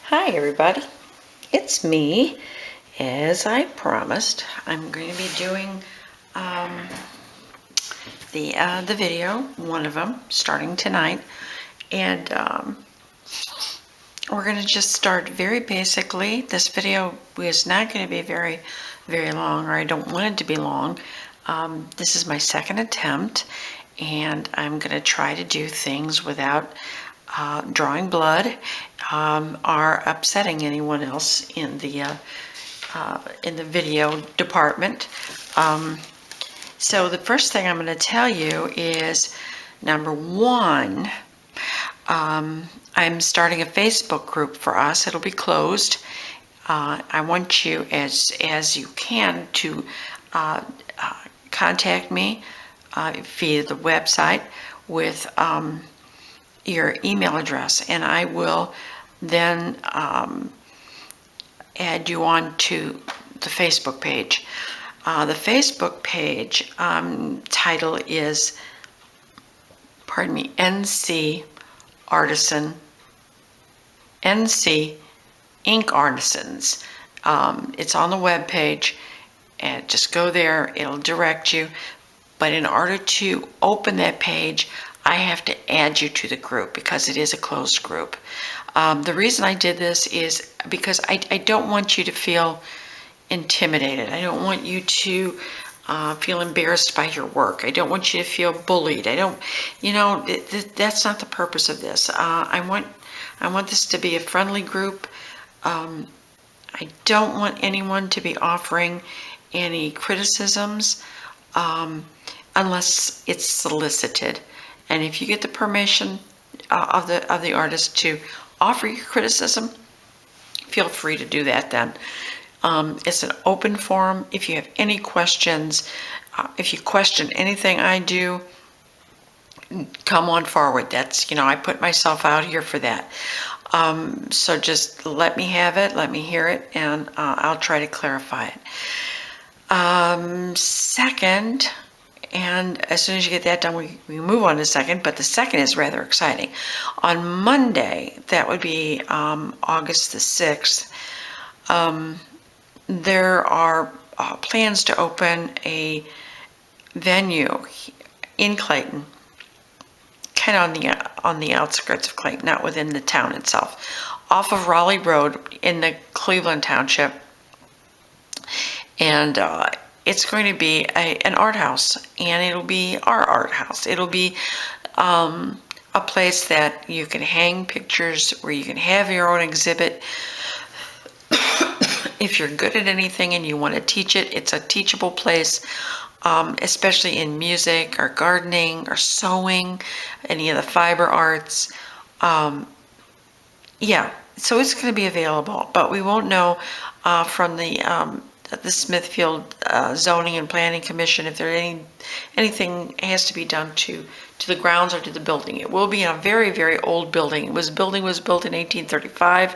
Hi everybody, it's me. As I promised, I'm going to be doing the video, one of them, starting tonight, and we're going to just start very basically. This video is not going to be very long, or I don't want it to be long. This is my second attempt, and I'm going to try to do things without drawing blood or upsetting anyone else in the video department. So the first thing I'm going to tell you is, number one, I'm starting a Facebook group for us. It'll be closed. I want you, as you can, to contact me via the website with your email address, and I will then add you on to the Facebook page. The Facebook page title is, NC Artisan, NC Ink Artisans. It's on the web page, and just go there, it'll direct you. But in order to open that page, I have to add you to the group because it is a closed group. The reason I did this is because I don't want you to feel intimidated. I don't want you to feel embarrassed by your work. I don't want you to feel bullied. I don't, that's not the purpose of this. I want this to be a friendly group. I don't want anyone to be offering any criticisms unless it's solicited. And if you get the permission of the artist to offer your criticism, feel free to do that then. It's an open forum. If you have any questions, if you question anything I do, come on forward. That's, I put myself out here for that. So just let me have it, let me hear it, and I'll try to clarify it. Second, and as soon as you get that done, we move on to second, but the second is rather exciting. On Monday, that would be August the 6th, there are plans to open a venue in Clayton, kind of on the outskirts of Clayton, not within the town itself, off of Raleigh Road in the Cleveland Township. And it's going to be an art house, and it'll be our art house. It'll be a place that you can hang pictures, where you can have your own exhibit. If you're good at anything and you want to teach it, it's a teachable place, especially in music or gardening or sewing, any of the fiber arts. Yeah, so it's going to be available, but we won't know from the Smithfield Zoning and Planning Commission if there anything has to be done to the grounds or to the building. It will be a very old building. Building was built in 1835.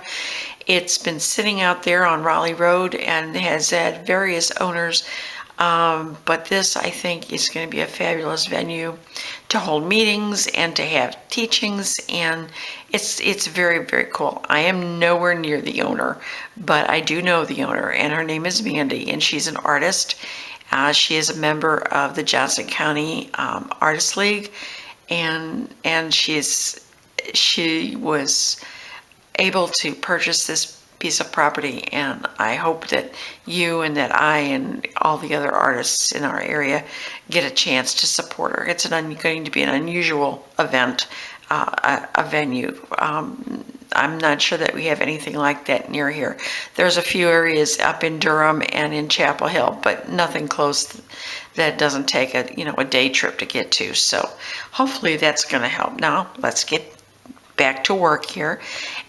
It's been sitting out there on Raleigh Road and has had various owners, but this, I think, is going to be a fabulous venue to hold meetings and to have teachings, and it's very cool. I am nowhere near the owner, but I do know the owner, and her name is Mandy, and she's an artist. She is a member of the Johnson County Artist League, and she was able to purchase this piece of property, and I hope that you and that I and all the other artists in our area get a chance to support her. It's going to be an unusual event, a venue. I'm not sure that we have anything like that near here. There's a few areas up in Durham and in Chapel Hill, but nothing close that doesn't take a day trip to get to. So hopefully that's going to help. Now let's get back to work here,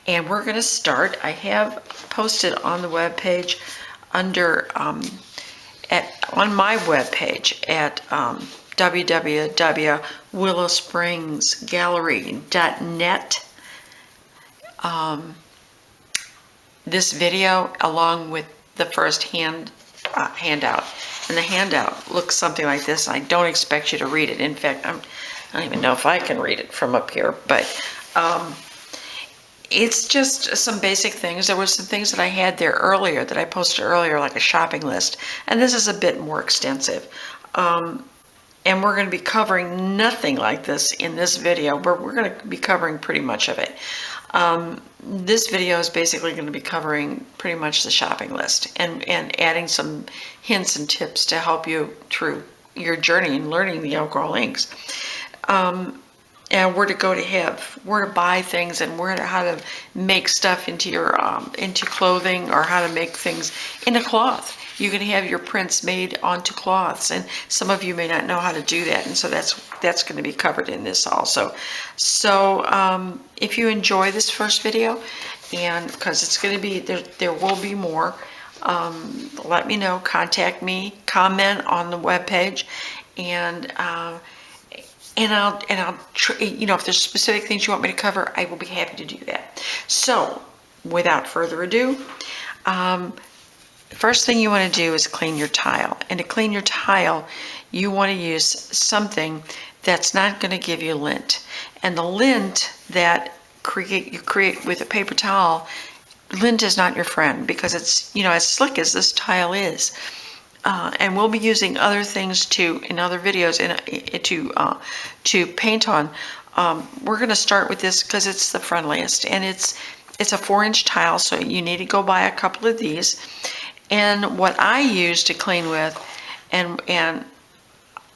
and we're going to start. I have posted on the web page under on my web page at www.willowspringsgallery.net this video along with the first handout, and the handout looks something like this. I don't expect you to read it. In fact, I don't even know if I can read it from up here, but It's just some basic things. There were some things that I had there earlier that I posted earlier, like a shopping list, and this is a bit more extensive. And we're going to be covering nothing like this in this video, but we're going to be covering pretty much of it. This video is basically going to be covering pretty much the shopping list and adding some hints and tips to help you through your journey in learning the alcohol inks. And where to go to have, where to buy things, and how to make stuff into your into clothing, or how to make things into cloth. You can have your prints made onto cloths, and some of you may not know how to do that, and so that's going to be covered in this also. So if you enjoy this first video, and because it's going to be there will be more, let me know, contact me, comment on the webpage, and I'll you know, if there's specific things you want me to cover, I will be happy to do that. So without further ado, first thing you want to do is clean your tile. And to clean your tile, you want to use something that's not going to give you lint. And the lint that you create with a paper towel, lint is not your friend, because it's, you know, as slick as this tile is. And we'll be using other things in other videos to paint on. We're going to start with this because it's the friendliest, and it's a 4-inch tile, so you need to go buy a couple of these. And what I use to clean with, and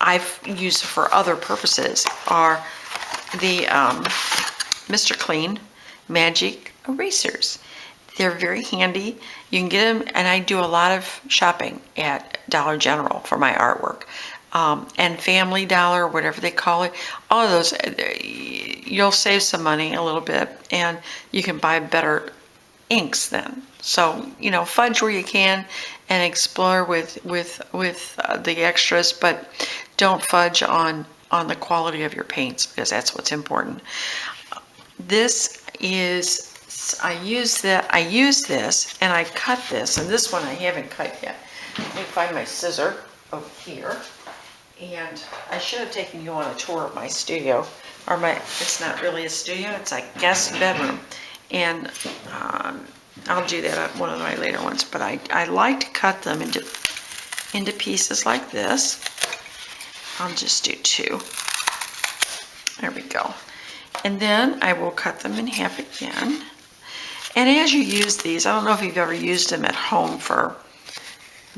I've used for other purposes, are the Mr. Clean Magic Erasers. They're very handy. You can get them, and I do a lot of shopping at Dollar General for my artwork. And Family Dollar, whatever they call it, all of those, you'll save some money a little bit, and you can buy better inks then. So, you know, fudge where you can and explore with the extras, but don't fudge on the quality of your paints, because that's what's important. This is, I use this and I cut this, and this one I haven't cut yet. Let me find my scissor over here. And I should have taken you on a tour of my studio, or it's not really a studio, it's a guest bedroom. And I'll do that at one of my later ones, but I like to cut them into pieces like this. I'll just do 2. There we go. And then I will cut them in half again. And as you use these, I don't know if you've ever used them at home for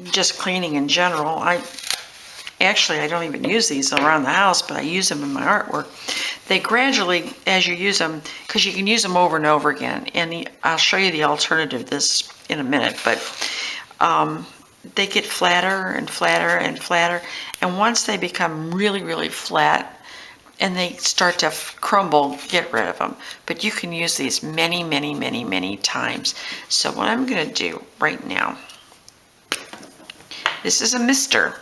just cleaning in general. I don't even use these around the house, but I use them in my artwork. They gradually, as you use them, because you can use them over and over again, and I'll show you the alternative this in a minute, but they get flatter and flatter and flatter, and once they become really, really flat and they start to crumble, get rid of them. But you can use these many, many, many, many times. So what I'm going to do right now, this is a mister.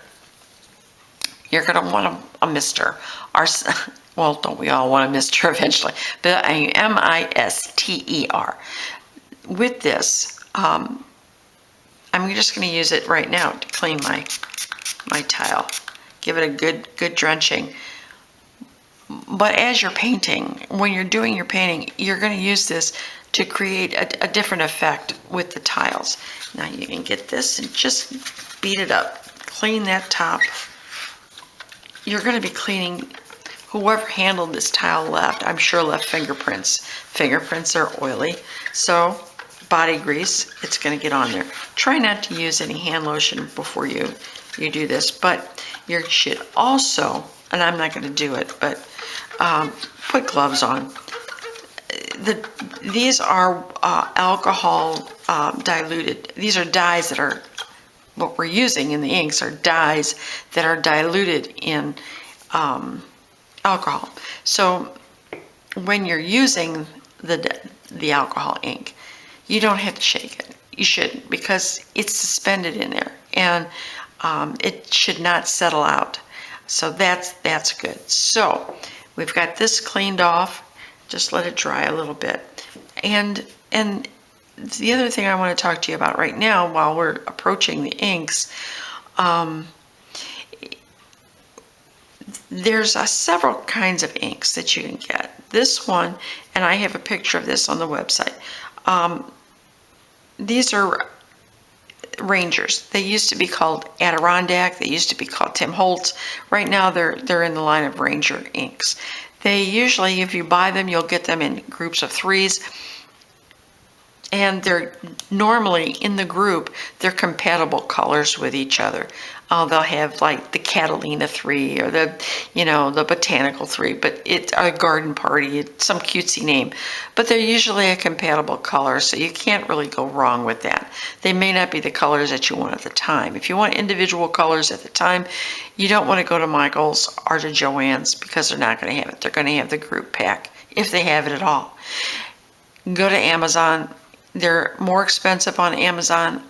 You're going to want a mister. Well, don't we all want a mister eventually? But M-I-S-T-E-R. With this, I'm just going to use it right now to clean my tile. Give it a good drenching. But as you're painting, when you're doing your painting, you're going to use this to create a different effect with the tiles. Now you can get this and just beat it up. Clean that top. You're going to be cleaning, whoever handled this tile I'm sure left fingerprints. Fingerprints are oily, so body grease, it's going to get on there. Try not to use any hand lotion before you do this, but you should also, and I'm not going to do it, but put gloves on. These are alcohol diluted. These are dyes that are, what we're using in the inks are dyes that are diluted in alcohol. So when you're using the alcohol ink, you don't have to shake it. You shouldn't, because it's suspended in there, and it should not settle out. So that's good. So we've got this cleaned off. Just let it dry a little bit. And the other thing I want to talk to you about right now, while we're approaching the inks, there's several kinds of inks that you can get. This one, and I have a picture of this on the website. These are Rangers. They used to be called Adirondack. They used to be called Tim Holtz. Right now they're in the line of Ranger inks. They usually, if you buy them, you'll get them in groups of 3s. And they're normally in the group, they're compatible colors with each other. They'll have like the Catalina 3 or the Botanical 3, but it's a Garden Party, it's some cutesy name. But they're usually a compatible color, so you can't really go wrong with that. They may not be the colors that you want at the time. If you want individual colors at the time, you don't want to go to Michael's or to Joann's because they're not going to have it. They're going to have the group pack, if they have it at all. Go to Amazon. They're more expensive on Amazon.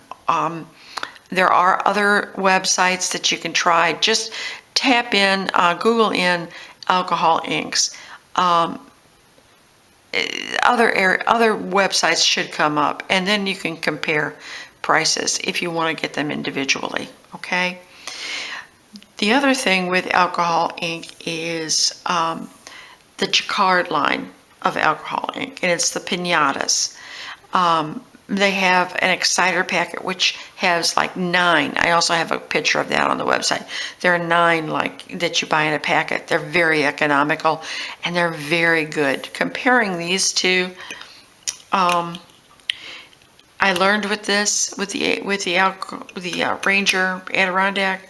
There are other websites that you can try. Just tap in, Google in alcohol inks. Other websites should come up, and then you can compare prices if you want to get them individually. Okay. The other thing with alcohol ink is the Jacquard line of alcohol ink, and it's the pinatas. They have an exciter packet which has like 9. I also have a picture of that on the website. There are 9 like that you buy in a packet. They're very economical and they're very good. Comparing these two, I learned with this with the Ranger Adirondack,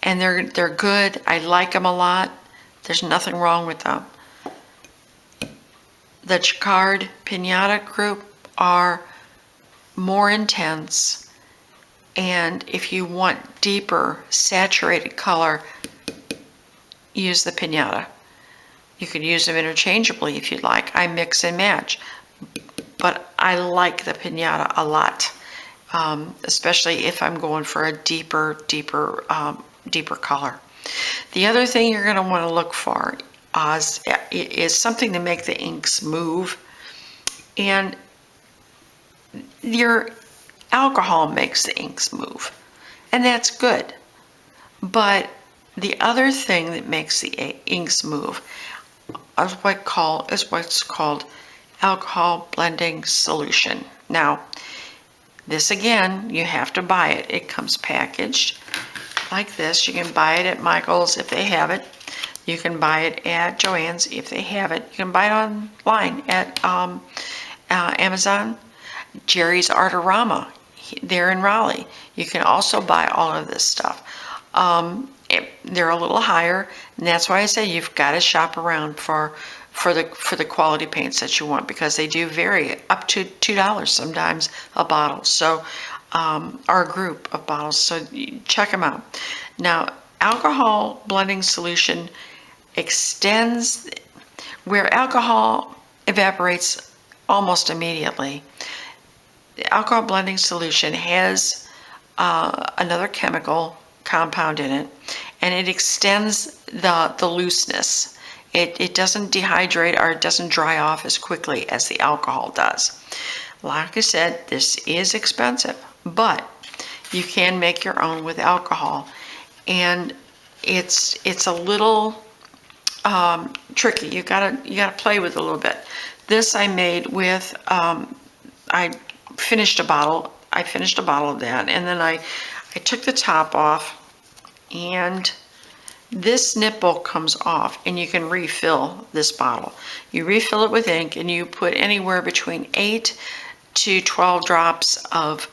and they're good. I like them a lot. There's nothing wrong with them. The Jacquard Pinata group are more intense, and if you want deeper saturated color, use the Pinata. You could use them interchangeably if you'd like. I mix and match, but I like the Pinata a lot, especially if I'm going for a deeper color. The other thing you're going to want to look for is something to make the inks move, and your alcohol makes the inks move, and that's good. But the other thing that makes the inks move is what's called alcohol blending solution. Now, this again, you have to buy it. It comes packaged like this. You can buy it at Michael's if they have it. You can buy it at Joann's if they have it. You can buy it online at Amazon. Jerry's Artorama, they're in Raleigh. You can also buy all of this stuff. They're a little higher, and that's why I say you've got to shop around for the quality paints that you want, because they do vary up to $2 sometimes a bottle. So, or a group of bottles. So check them out. Now, alcohol blending solution extends where alcohol evaporates almost immediately. The alcohol blending solution has another chemical compound in it, and it extends the looseness. It doesn't dehydrate or it doesn't dry off as quickly as the alcohol does. Like I said, this is expensive, but you can make your own with alcohol, and it's a little tricky. You gotta play with it a little bit. This I made with I finished a bottle of that, and then I took the top off, and this nipple comes off, and you can refill this bottle. You refill it with ink, and you put anywhere between 8 to 12 drops of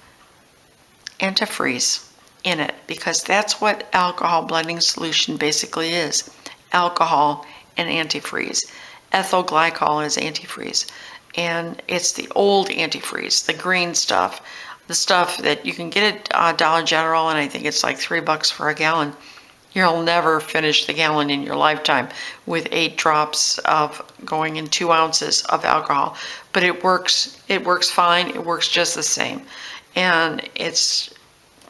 antifreeze in it, because that's what alcohol blending solution basically is: alcohol and antifreeze. Ethyl glycol is antifreeze, and it's the old antifreeze, the green stuff, the stuff that you can get at Dollar General, and I think it's like $3 for a gallon. You'll never finish the gallon in your lifetime with 8 drops of going in 2 ounces of alcohol, but it works fine. It works just the same, and it's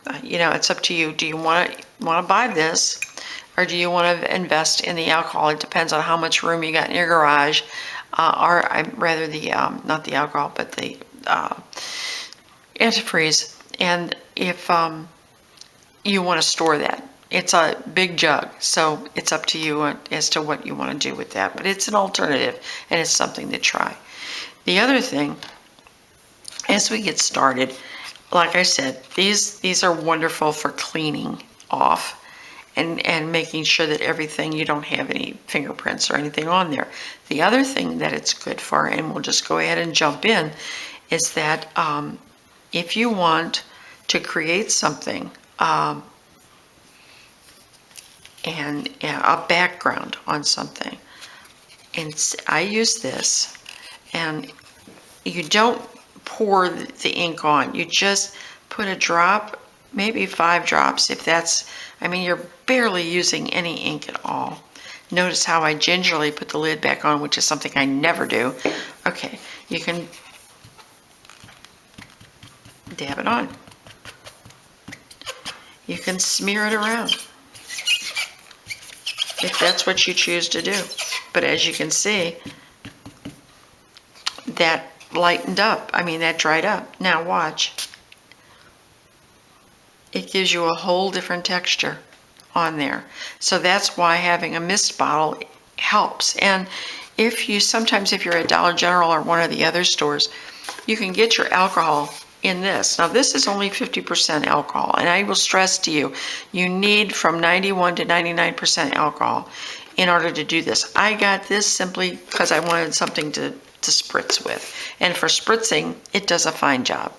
up to you. Do you want to buy this, or do you want to invest in the alcohol? It depends on how much room you got in your garage, or rather the not the alcohol, but the antifreeze, and if you want to store that it's a big jug, so it's up to you as to what you want to do with that. But it's an alternative, and it's something to try. The other thing, as we get started, like I said, these are wonderful for cleaning off and making sure that everything, you don't have any fingerprints or anything on there. The other thing that it's good for, and we'll just go ahead and jump in, is that if you want to create something and a background on something, and I use this, and you don't pour the ink on, you just put a drop, maybe 5 drops, if that's, I mean, you're barely using any ink at all. Notice how I gingerly put the lid back on, which is something I never do. Okay, you can dab it on. You can smear it around if that's what you choose to do. But as you can see, that lightened up. I mean, that dried up. Now watch. It gives you a whole different texture on there. So that's why having a mist bottle helps. And sometimes if you're at Dollar General or one of the other stores, you can get your alcohol in this. Now this is only 50% alcohol, and I will stress to you, you need from 91 to 99% alcohol in order to do this. I got this simply because I wanted something to spritz with. And for spritzing, it does a fine job.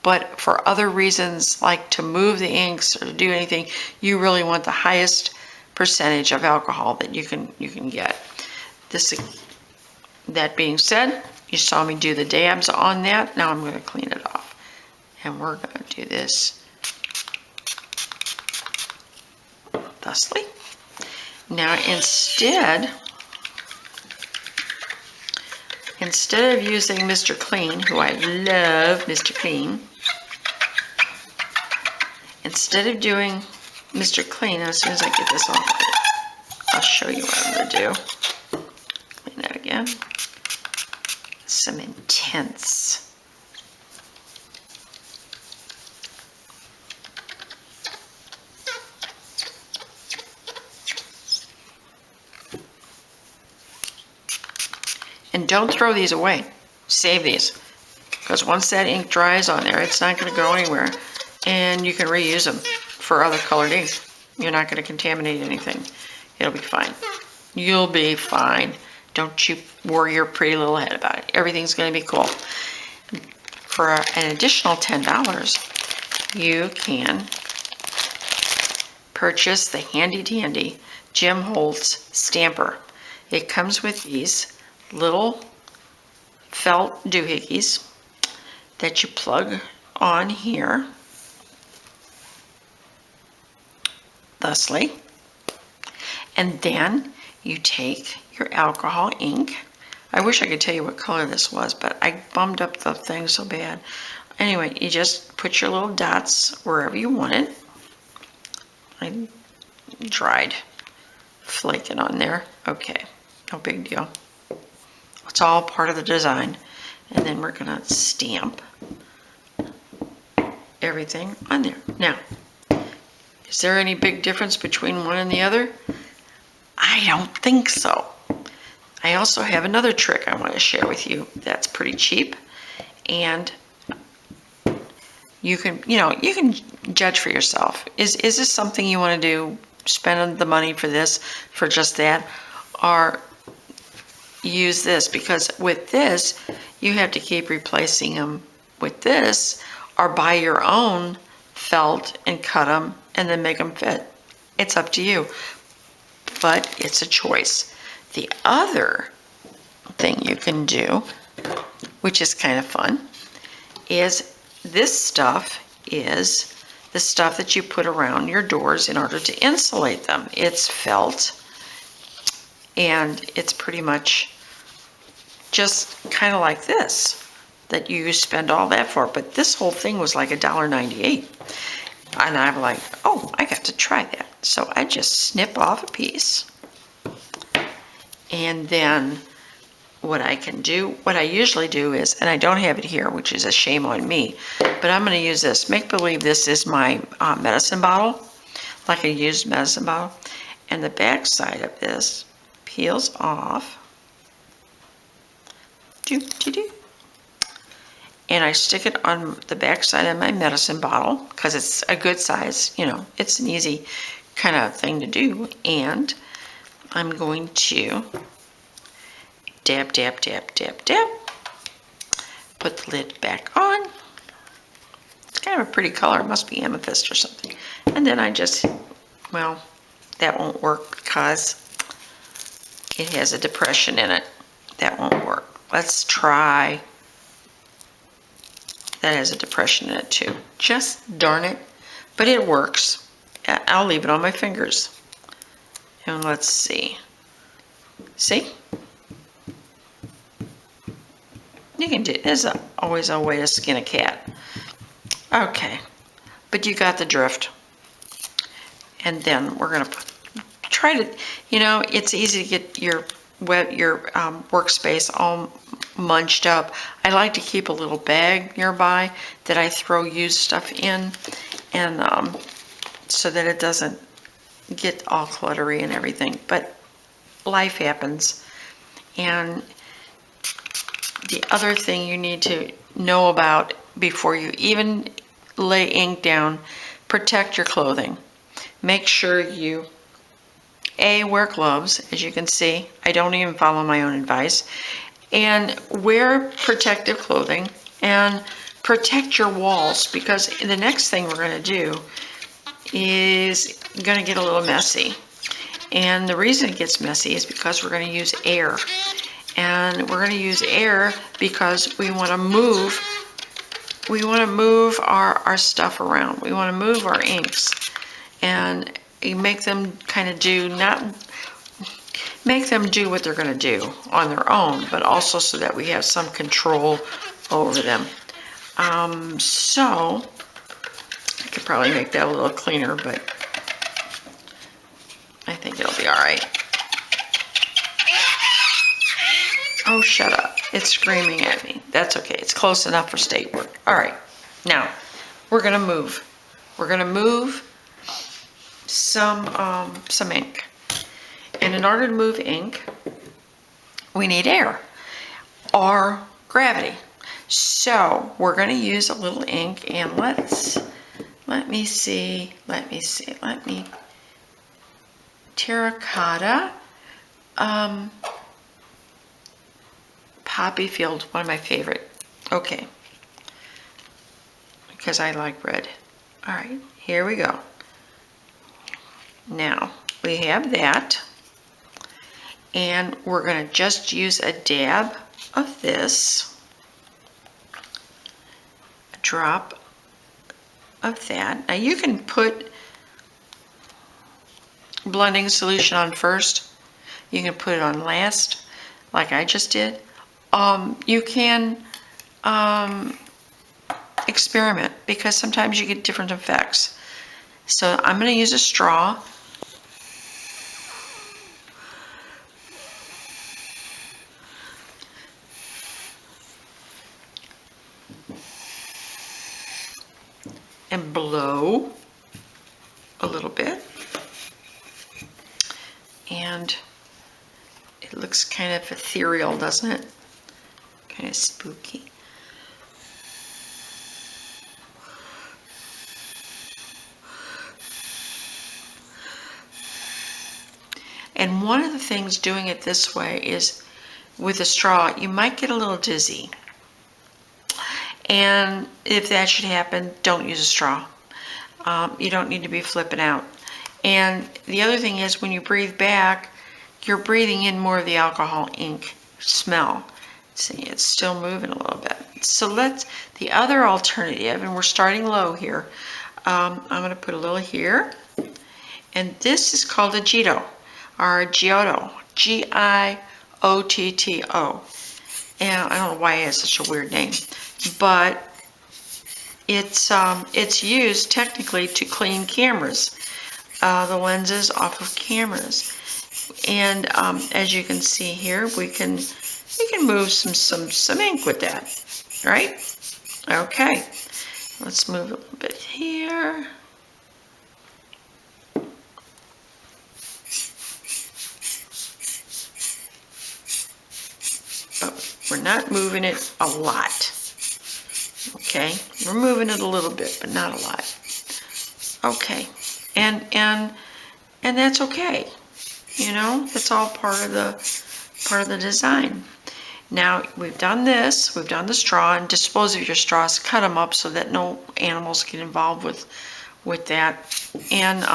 But for other reasons, like to move the inks or to do anything, you really want the highest percentage of alcohol that you can get. That being said, you saw me do the dabs on that. Now I'm going to clean it off. And we're going to do this thusly. Now instead of using Mr. Clean, who I love Mr. Clean, instead of doing Mr. Clean, as soon as I get this off, I'll show you what I'm going to do. Clean that again. Some intense. And don't throw these away. Save these. Because once that ink dries on there, it's not going to go anywhere. And you can reuse them for other colored inks. You're not going to contaminate anything. It'll be fine. You'll be fine. Don't you worry your pretty little head about it. Everything's going to be cool. For an additional $10, you can purchase the handy dandy Jim Holtz stamper. It comes with these little felt doohickeys that you plug on here, thusly, and then you take your alcohol ink. I wish I could tell you what color this was, but I bummed up the thing so bad. Anyway, you just put your little dots wherever you want it. I dried flaking on there. Okay, no big deal. It's all part of the design. And then we're going to stamp everything on there. Now, is there any big difference between one and the other? I don't think so. I also have another trick I want to share with you that's pretty cheap. And you can judge for yourself. Is this something you want to do? Spend the money for this, for just that? Or use this, because with this you have to keep replacing them with this, or buy your own felt and cut them and then make them fit. It's up to you, but it's a choice. The other thing you can do, which is kind of fun, is this stuff is the stuff that you put around your doors in order to insulate them. It's felt, and it's pretty much just kind of like this, that you spend all that for. But this whole thing was like $1.98. And I'm like, oh, I got to try that. So I just snip off a piece. And then what I usually do is, and I don't have it here, which is a shame on me, but I'm going to use this. Make believe this is my medicine bottle. like a used medicine bottle. And the back side of this peels off. And I stick it on the back side of my medicine bottle because it's a good size, you know, it's an easy kind of thing to do. And I'm going to dab, dab, dab, dab, dab. Put the lid back on. It's kind of a pretty color. It must be amethyst or something. And then I just, well, that won't work because it has a depression in it. That won't work. Let's try. That has a depression in it too. Just darn it. But it works. I'll leave it on my fingers. And let's see. See? You can do it. There's always a way to skin a cat. Okay. But you got the drift. And then we're going to try to, you know, it's easy to get your workspace all munched up. I like to keep a little bag nearby that I throw used stuff in, and so that it doesn't get all cluttery and everything. But life happens. And the other thing you need to know about before you even lay ink down, protect your clothing. Make sure you wear gloves. As you can see, I don't even follow my own advice. And wear protective clothing and protect your walls, because the next thing we're going to do is going to get a little messy. And the reason it gets messy is because we're going to use air. And we're going to use air because we want to move our stuff around. We want to move our inks. And you make them kind of make them do what they're going to do on their own, but also so that we have some control over them. So I could probably make that a little cleaner, but I think it'll be all right. Oh, shut up. It's screaming at me. That's okay. It's close enough for state work. All right. Now, we're going to move. We're going to move some ink. And in order to move ink, we need air or gravity. So we're going to use a little ink, and let me terracotta, poppy field, one of my favorite. Okay, because I like red. All right, here we go. Now we have that. And we're going to just use a dab of this, a drop of that. Now you can put blending solution on first. You can put it on last, like I just did. You can experiment, because sometimes you get different effects. So I'm going to use a straw. And blow a little bit. And it looks kind of ethereal, doesn't it? Kind of spooky. And one of the things doing it this way is with a straw, you might get a little dizzy. And if that should happen, don't use a straw. You don't need to be flipping out. And the other thing is, when you breathe back, you're breathing in more of the alcohol ink smell. See, it's still moving a little bit. So the other alternative, and we're starting low here, I'm going to put a little here. And this is called a Giotto, or Giotto, Giotto. And I don't know why it has such a weird name, but it's used technically to clean cameras, the lenses off of cameras. And as you can see here, we can move some ink with that, right? Okay, let's move a little bit here. we're not moving it a lot. Okay, we're moving it a little bit, but not a lot. Okay, and that's okay. You know, it's all part of the design. Now we've done this. We've done the straw, and dispose of your straws. Cut them up so that no animals get involved with that. And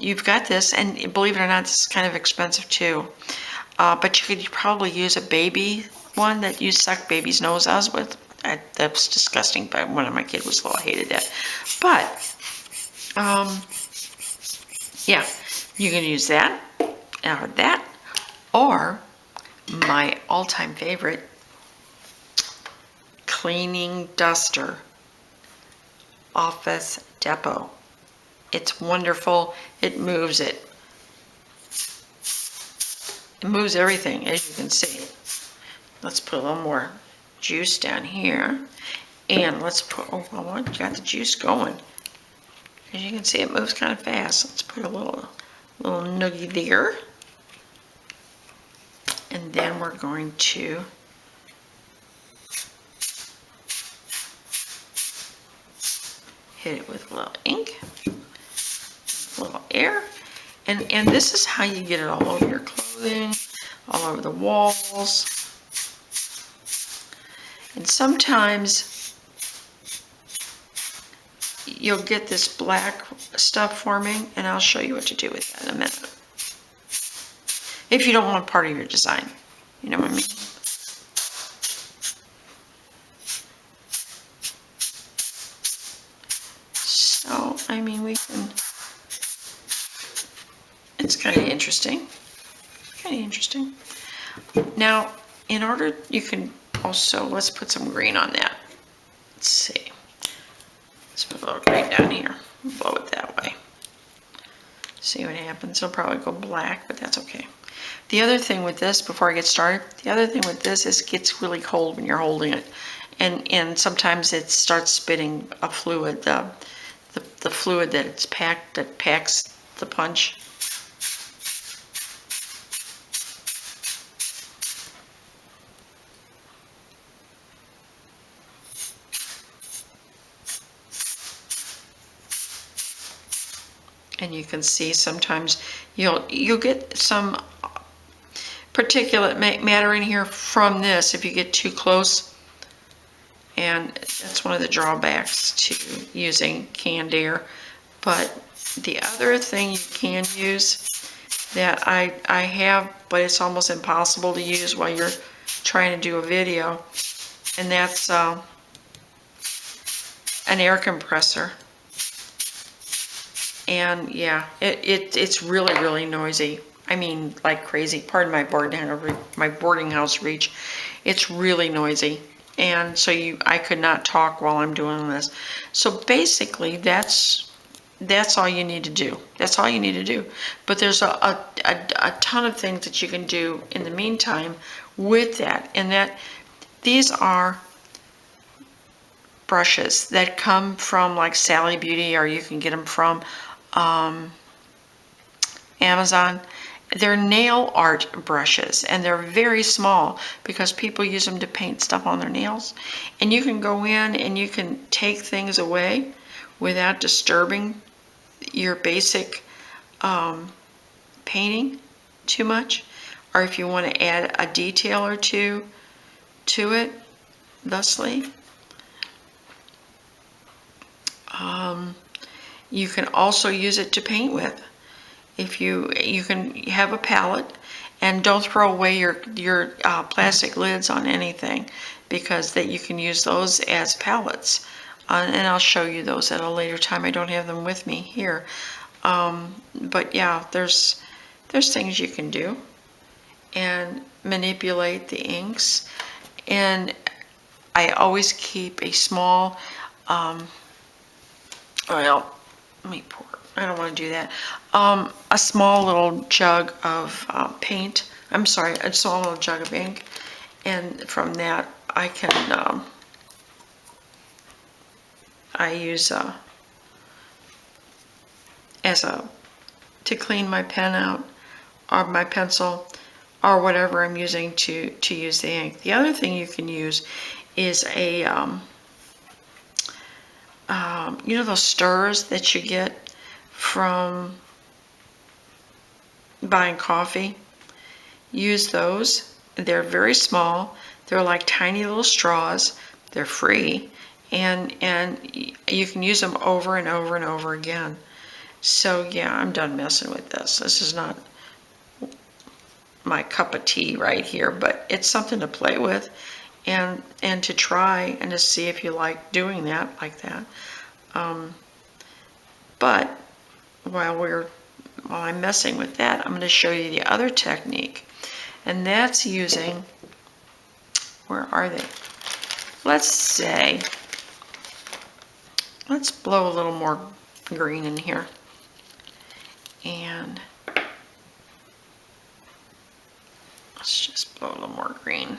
you've got this, and believe it or not, this is kind of expensive too. But you could probably use a baby one that you suck babies' noses with. That's disgusting, but one of my kids was little, I hated that. But, yeah, you can use that, or my all-time favorite, cleaning duster, Office Depot. It's wonderful. It moves it. It moves everything, as you can see. Let's put a little more juice down here. And let's put, oh, well, I got the juice going. As you can see, it moves kind of fast. Let's put a little noogie there. And then we're going to hit it with a little ink, a little air. And this is how you get it all over your clothing, all over the walls. And sometimes you'll get this black stuff forming, and I'll show you what to do with that in a minute. If you don't want part of your design, you know what I mean? So, I mean, we can, it's kind of interesting. Now, in order, you can also, let's put some green on that. Let's see. Let's put a little green down here. Blow it that way. See what happens. It'll probably go black, but that's okay. The other thing with this, before I get started, the other thing with this is it gets really cold when you're holding it. And sometimes it starts spitting a fluid, the fluid that it's packed, that packs the punch. And you can see sometimes you'll get some particulate matter in here from this if you get too close. And that's one of the drawbacks to using canned air. But the other thing you can use that I have, but it's almost impossible to use while you're trying to do a video, and that's an air compressor. And yeah, it's really noisy. I mean, like crazy. Pardon my boarding house reach. It's really noisy, and so I could not talk while I'm doing this. So basically, that's all you need to do. That's all you need to do. But there's a ton of things that you can do in the meantime with that, and that these are brushes that come from like Sally Beauty, or you can get them from Amazon. They're nail art brushes, and they're very small because people use them to paint stuff on their nails. And you can go in and you can take things away without disturbing your basic painting too much. Or if you want to add a detail or two to it, thusly. You can also use it to paint with. If you can have a palette, and don't throw away your plastic lids on anything, because that you can use those as palettes. And I'll show you those at a later time. I don't have them with me here. But yeah, there's things you can do and manipulate the inks. And I always keep a small, well, let me pour. I don't want to do that. A small little jug of paint. I'm sorry, a small little jug of ink. And from that, I can, I use to clean my pen out, or my pencil, or whatever I'm using to use the ink. The other thing you can use is a, you know those stirrers that you get from buying coffee? Use those. They're very small. They're like tiny little straws. They're free, and you can use them over and over and over again. So yeah, I'm done messing with this. This is not my cup of tea right here, but it's something to play with and to try and to see if you like doing that like that. But while I'm messing with that, I'm going to show you the other technique, and that's using, where are they? Let's blow a little more green in here, and let's just blow a little more green.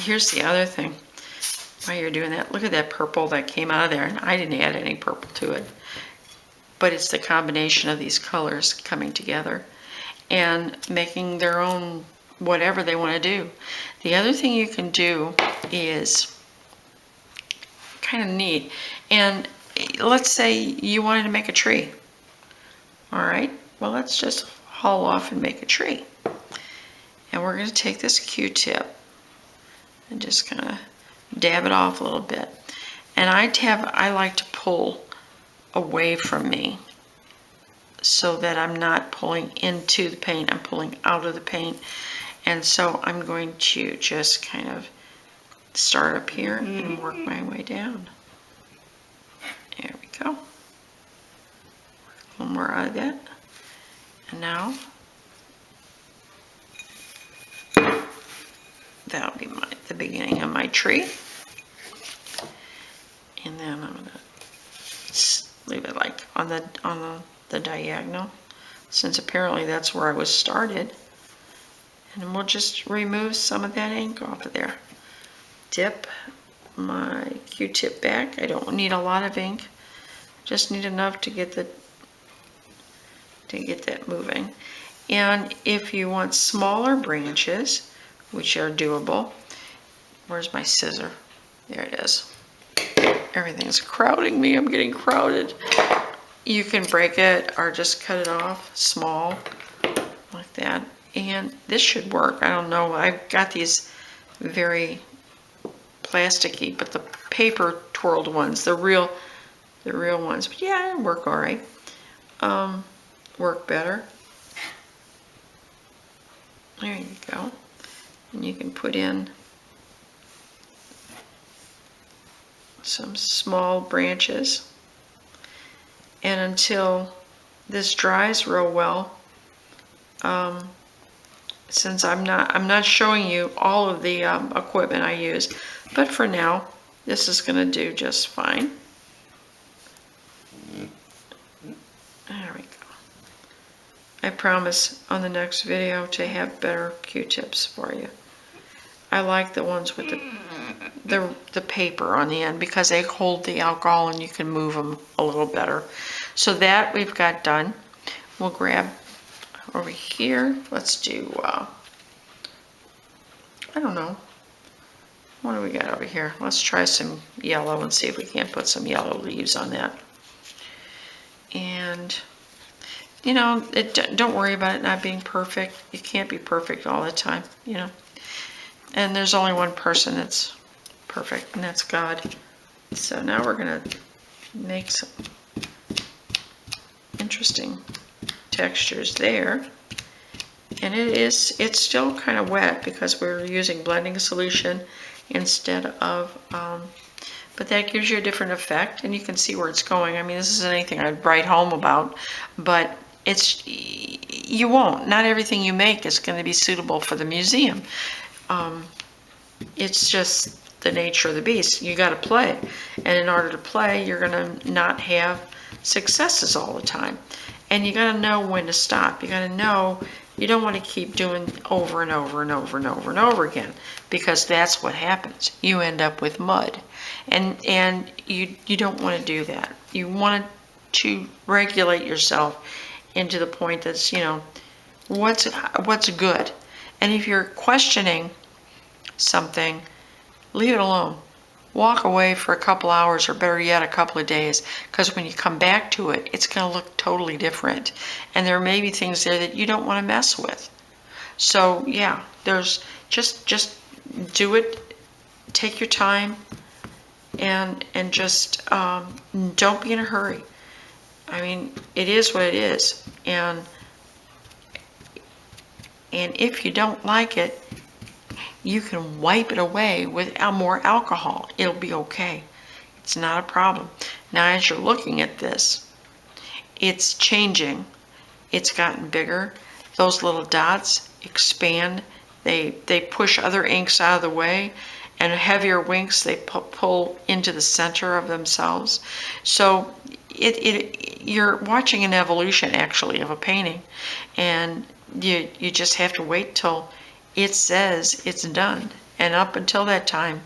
Here's the other thing. While you're doing that, look at that purple that came out of there, and I didn't add any purple to it. But it's the combination of these colors coming together and making their own whatever they want to do. The other thing you can do is kind of neat. And let's say you wanted to make a tree. All right, well, let's just haul off and make a tree. And we're going to take this Q-tip and just kind of dab it off a little bit. And I like to pull away from me so that I'm not pulling into the paint, I'm pulling out of the paint. And so I'm going to just kind of start up here and work my way down. There we go. Work a little more out of that. And now that'll be the beginning of my tree. And then I'm gonna leave it like on the diagonal, since apparently that's where I was started. And we'll just remove some of that ink off of there. Dip my Q-tip back. I don't need a lot of ink, just need enough to get that moving. And if you want smaller branches, which are doable, where's my scissor? There it is. Everything's crowding me. I'm getting crowded. You can break it or just cut it off small like that. And this should work. I don't know. I've got these very plasticky, but the paper twirled ones, the real ones. But yeah, it'll work all right. Work better. There you go. And you can put in some small branches. And until this dries real well, since I'm not showing you all of the equipment I use, but for now, this is going to do just fine. There we go. I promise on the next video to have better Q-tips for you. I like the ones with the paper on the end because they hold the alcohol and you can move them a little better. So that we've got done. We'll grab over here. Let's do, I don't know. What do we got over here? Let's try some yellow and see if we can't put some yellow leaves on that. And, you know, don't worry about it not being perfect. You can't be perfect all the time, you know. And there's only one person that's perfect, and that's God. So now we're going to make some interesting textures there. And it's still kind of wet because we're using blending solution instead of, but that gives you a different effect, and you can see where it's going. I mean, this isn't anything I'd write home about, but you won't. Not everything you make is going to be suitable for the museum. It's just the nature of the beast. You got to play, and in order to play, you're going to not have successes all the time. And you got to know when to stop. You got to know you don't want to keep doing over and over and over and over and over again, because that's what happens. You end up with mud. And you don't want to do that. You want to regulate yourself into the point that's, what's good. And if you're questioning something, leave it alone. Walk away for a couple hours, or better yet, a couple of days, because when you come back to it, it's going to look totally different. And there may be things there that you don't want to mess with. So yeah, there's just do it. Take your time, and just don't be in a hurry. I mean, it is what it is, and if you don't like it, you can wipe it away with more alcohol. It'll be okay. It's not a problem. Now, as you're looking at this, it's changing. It's gotten bigger. Those little dots expand. They push other inks out of the way, and heavier inks they pull into the center of themselves. So you're watching an evolution, actually, of a painting, and you just have to wait till it says it's done. And up until that time,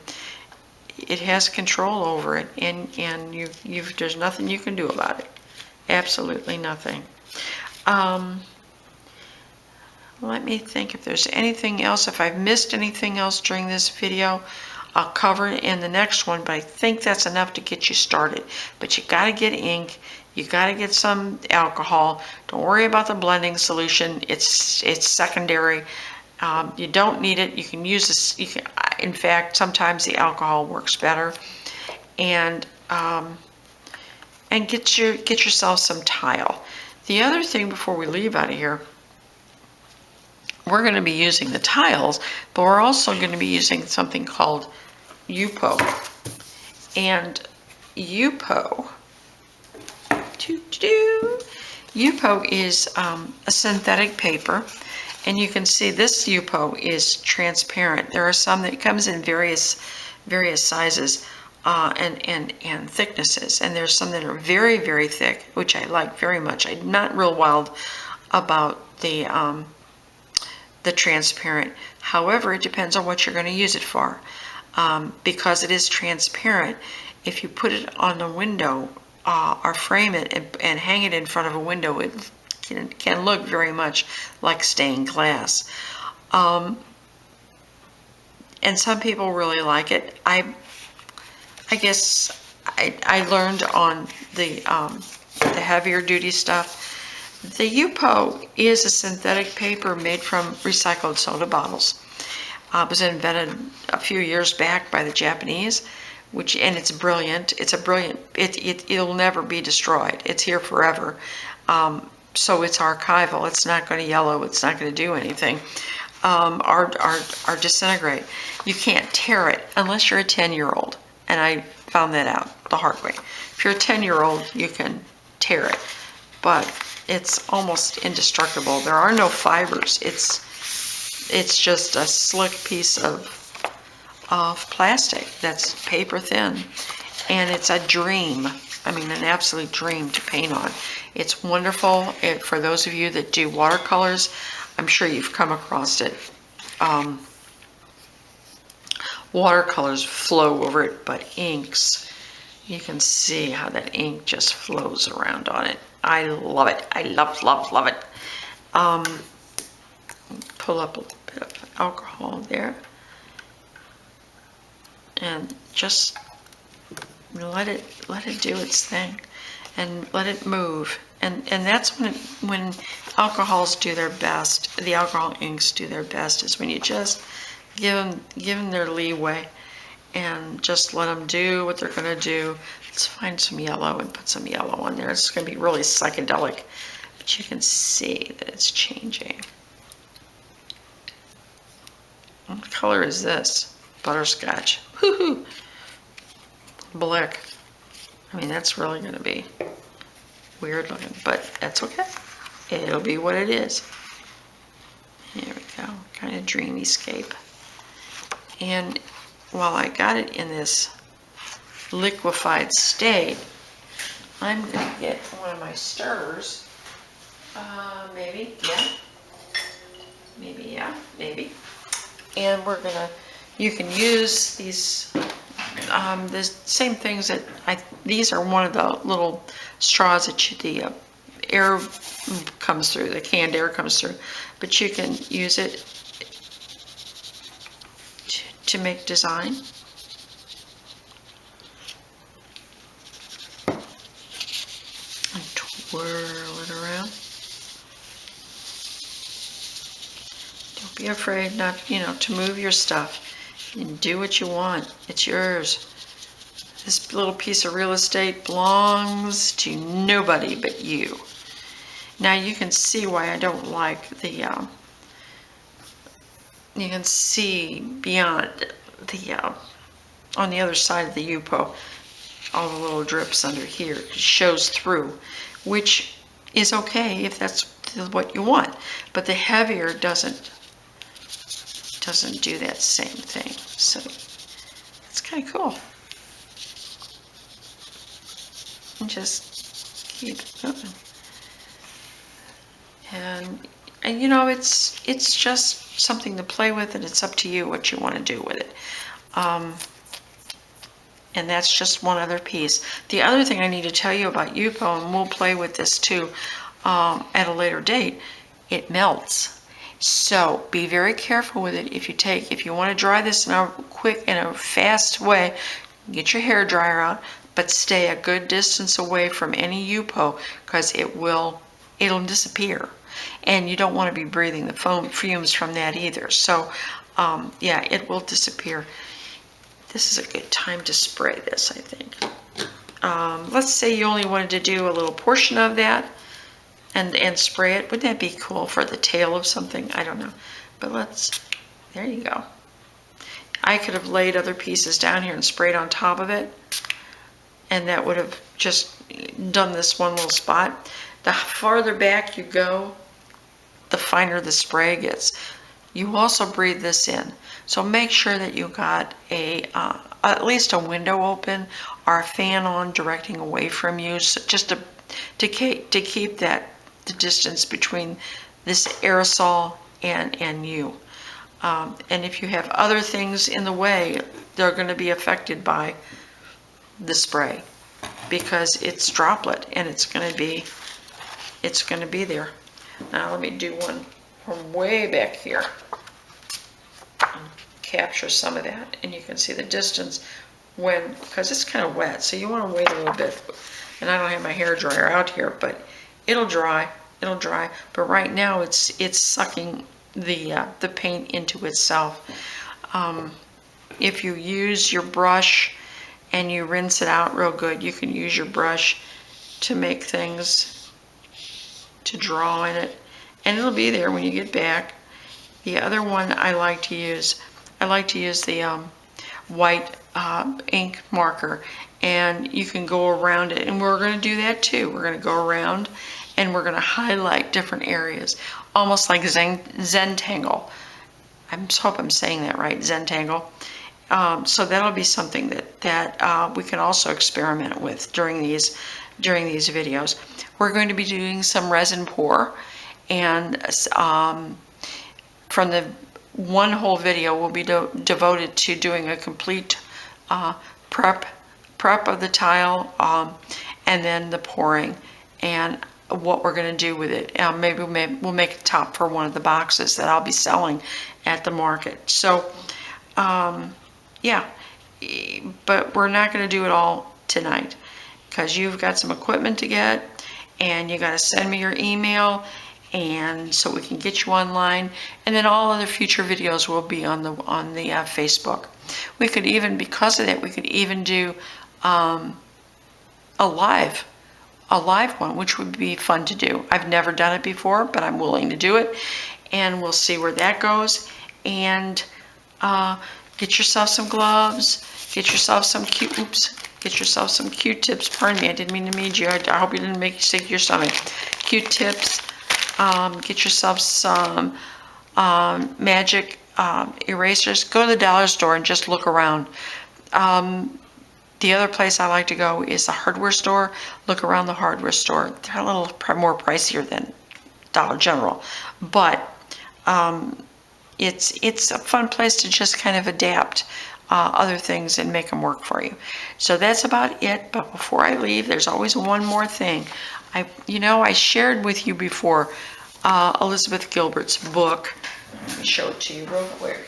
it has control over it, and there's nothing you can do about it. Absolutely nothing. Let me think if there's anything else. If I've missed anything else during this video, I'll cover it in the next one, but I think that's enough to get you started. But you got to get ink. You got to get some alcohol. Don't worry about the blending solution. It's secondary. You don't need it. You can use this. In fact, sometimes the alcohol works better. And get yourself some tile. The other thing before we leave out of here, we're going to be using the tiles, but we're also going to be using something called UPO. And UPO is a synthetic paper, and you can see this UPO is transparent. There are some that comes in various sizes and thicknesses, and there's some that are very, very thick, which I like very much. I'm not real wild about the transparent. However, it depends on what you're going to use it for. Because it is transparent, if you put it on the window or frame it and hang it in front of a window, it can look very much like stained glass. And some people really like it. I guess I learned on the heavier duty stuff. The UPO is a synthetic paper made from recycled soda bottles. It was invented a few years back by the Japanese, and it's brilliant. It'll never be destroyed. It's here forever. So it's archival. It's not going to yellow. It's not going to do anything or disintegrate. You can't tear it unless you're a 10-year-old, and I found that out the hard way. If you're a 10-year-old, you can tear it, but it's almost indestructible. There are no fibers. It's just a slick piece of plastic that's paper thin, and it's a dream. I mean, an absolute dream to paint on. It's wonderful. For those of you that do watercolors, I'm sure you've come across it. Watercolors flow over it, but inks, you can see how that ink just flows around on it. I love it. I love, love, love it. Pull up a little bit of alcohol there, and just let it do its thing, and let it move. And that's when alcohols do their best. The alcohol inks do their best, is when you just give them their leeway and just let them do what they're going to do. Let's find some yellow and put some yellow on there. It's going to be really psychedelic, but you can see that it's changing. What color is this? Butterscotch. Woohoo! Black. I mean, that's really going to be weird looking, but that's okay. It'll be what it is. Here we go. Kind of dreamy-scape. And while I got it in this liquefied state, I'm gonna get one of my stirrers. Maybe, yeah. Maybe, yeah, maybe. And you can use these, the same things that these are one of the little straws that the air comes through, the canned air comes through, but you can use it to make design. And twirl it around. Don't be afraid to move your stuff. And do what you want. It's yours. This little piece of real estate belongs to nobody but you. Now you can see why I don't like the, you can see beyond the, on the other side of the Yupo, all the little drips under here. It shows through, which is okay if that's what you want. But the heavier doesn't do that same thing. So it's kind of cool. And just keep going. And it's just something to play with, and it's up to you what you want to do with it. And that's just one other piece. The other thing I need to tell you about Yupo, and we'll play with this too at a later date, it melts. So be very careful with it. If you want to dry this in a fast way, get your hair dryer out, but stay a good distance away from any Yupo, because it'll disappear. And you don't want to be breathing the fumes from that either. So yeah, it will disappear. This is a good time to spray this, I think. Let's say you only wanted to do a little portion of that and spray it. Wouldn't that be cool for the tail of something? I don't know. But there you go. I could have laid other pieces down here and sprayed on top of it, and that would have just done this one little spot. The farther back you go, the finer the spray gets. You also breathe this in. So make sure that you got at least a window open or a fan on directing away from you, so just to keep the distance between this aerosol and you. And if you have other things in the way, they're going to be affected by the spray, because it's droplet and it's going to be there. Now let me do one from way back here. Capture some of that, and you can see the distance because it's kind of wet, so you want to wait a little bit. And I don't have my hair dryer out here, but it'll dry. But right now it's sucking the paint into itself. If you use your brush and you rinse it out real good, you can use your brush to make things, to draw in it, and it'll be there when you get back. The other one I like to use the white ink marker, and you can go around it, and we're going to do that too. We're going to go around and we're going to highlight different areas, almost like Zentangle. I hope I'm saying that right, Zentangle. So that'll be something that we can also experiment with during these videos. We're going to be doing some resin pour, and from the one whole video will be devoted to doing a complete prep of the tile, and then the pouring and what we're going to do with it. Maybe we'll make a top for one of the boxes that I'll be selling at the market. So yeah, but we're not going to do it all tonight, because you've got some equipment to get, and you got to send me your email, and so we can get you online. And then all other future videos will be on the Facebook. We could even, because of that, we could even do a live one, which would be fun to do. I've never done it before, but I'm willing to do it, and we'll see where that goes. And get yourself some gloves, get yourself some Q-tips. Pardon me, I didn't mean to meet you. I hope you didn't make you sick to your stomach. Q-tips. Get yourself some magic erasers. Go to the dollar store and just look around. The other place I like to go is the hardware store. Look around the hardware store. They're a little more pricier than Dollar General, but it's a fun place to just kind of adapt other things and make them work for you. So that's about it. But before I leave, there's always one more thing. I shared with you before Elizabeth Gilbert's book. Let me show it to you real quick.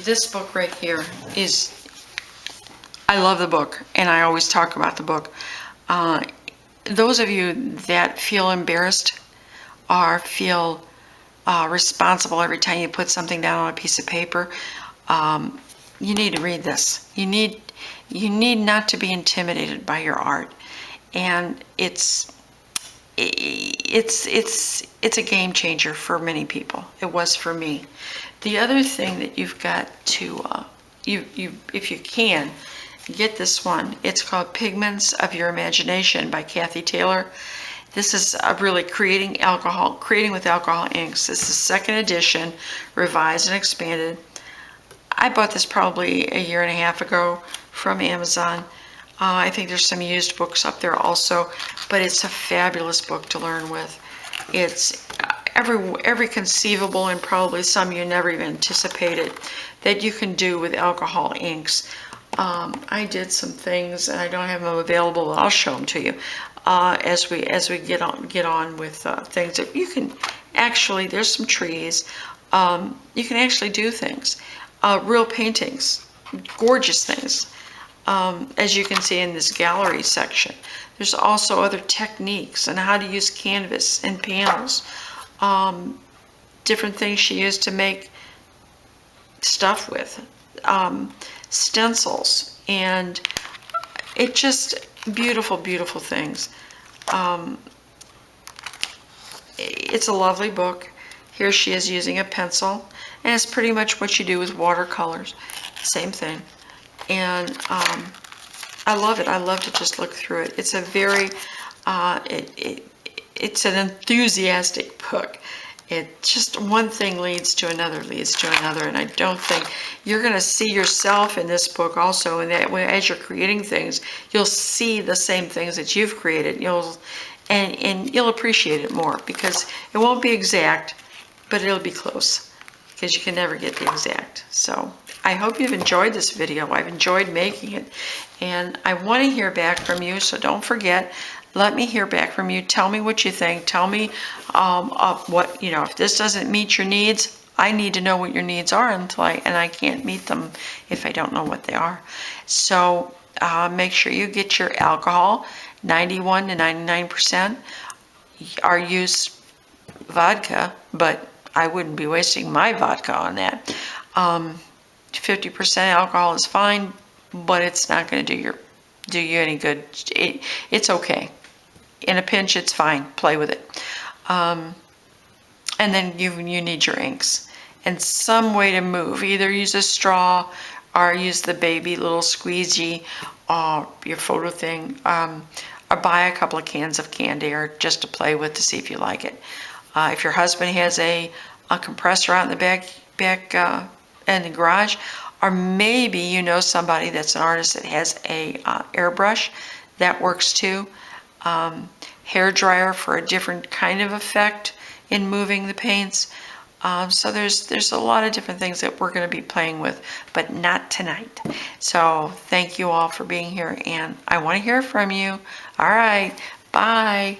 This book right here is, I love the book, and I always talk about the book. Those of you that feel embarrassed or feel responsible every time you put something down on a piece of paper, you need to read this. You need not to be intimidated by your art, and it's a game changer for many people. It was for me. The other thing that you've got to if you can, get this one. It's called Pigments of Your Imagination by Kathy Taylor. This is really creating with alcohol inks. This is second edition, revised and expanded. I bought this probably a year and a half ago from Amazon. I think there's some used books up there also, but it's a fabulous book to learn with. It's every conceivable, and probably some you never even anticipated, that you can do with alcohol inks. I did some things, and I don't have them available, but I'll show them to you as we get on with things that you can actually. There's some trees. You can actually do things, real paintings, gorgeous things. As you can see in this gallery section. There's also other techniques on how to use canvas and panels. Different things she used to make stuff with. Stencils, and it just beautiful, beautiful things. It's a lovely book. Here she is using a pencil, and it's pretty much what you do with watercolors. Same thing. And I love it. I love to just look through it. It's a very, it's an enthusiastic book. It just, one thing leads to another, and I don't think you're going to see yourself in this book also, and that way, as you're creating things, you'll see the same things that you've created. And you'll appreciate it more, because it won't be exact, but it'll be close, because you can never get the exact. So I hope you've enjoyed this video. I've enjoyed making it, and I want to hear back from you, so don't forget, let me hear back from you. Tell me what you think. Tell me what, if this doesn't meet your needs, I need to know what your needs are, and I can't meet them if I don't know what they are. So make sure you get your alcohol, 91 to 99%, or use vodka, but I wouldn't be wasting my vodka on that. 50% alcohol is fine, but it's not going to do you any good. It's okay. In a pinch, it's fine. Play with it. And then you need your inks and some way to move. Either use a straw or use the baby little squeegee, your photo thing, or buy a couple of cans of candy, or just to play with to see if you like it. If your husband has a compressor out in the back in the garage, or maybe you know somebody that's an artist that has a airbrush, that works too. Hair dryer for a different kind of effect in moving the paints. So there's a lot of different things that we're going to be playing with, but not tonight. So thank you all for being here, and I want to hear from you. All right, bye.